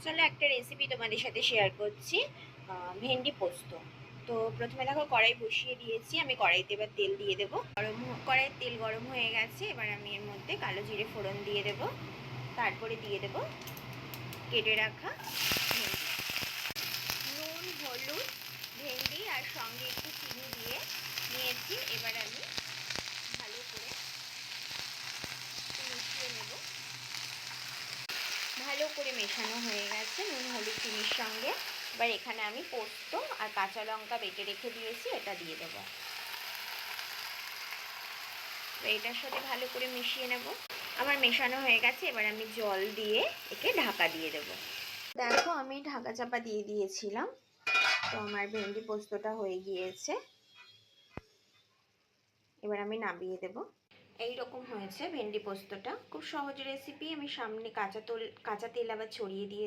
চলো একটা রেসিপি তোমাদের সাথে শেয়ার করছি। ভেন্ডি পোস্ত। তো প্রথমে দেখো কড়াই বসিয়ে দিয়েছি, আমি কড়াইতে এবার তেল দিয়ে দেবো। কড়াইয়ের তেল গরম হয়ে গেছে, এবার আমি এর মধ্যে কালো জিরে ফোড়ন দিয়ে দেবো। তারপরে দিয়ে দেবো কেটে রাখা ভেন্ডি, নুন, হলুদ, ভেন্ডি আর সঙ্গে একটু চিনি দিয়ে নিয়েছি। এবার আমি ভালো করে মিশিয়ে নেব। ভালো করে মেশানো হয়ে গেছে নুন, হলুদ, চিনির সঙ্গে। এবার এখানে আমি পোস্ত আর কাঁচা লঙ্কা বেটে রেখে দিয়েছি, এটা দিয়ে দেবো। এটার সাথে ভালো করে মিশিয়ে নেব। আমার মেশানো হয়ে গেছে, এবার আমি জল দিয়ে একে ঢাকা দিয়ে দেব। দেখো আমি ঢাকা চাপা দিয়ে দিয়েছিলাম, তো আমার ভেন্ডি পোস্তটা হয়ে গিয়েছে। এবার আমি নামিয়ে দেব। এইরকম হয়েছে ভেন্ডি পোস্তটা, খুব সহজ রেসিপি। আমি সামনে কাঁচা তেল আবার ছড়িয়ে দিয়ে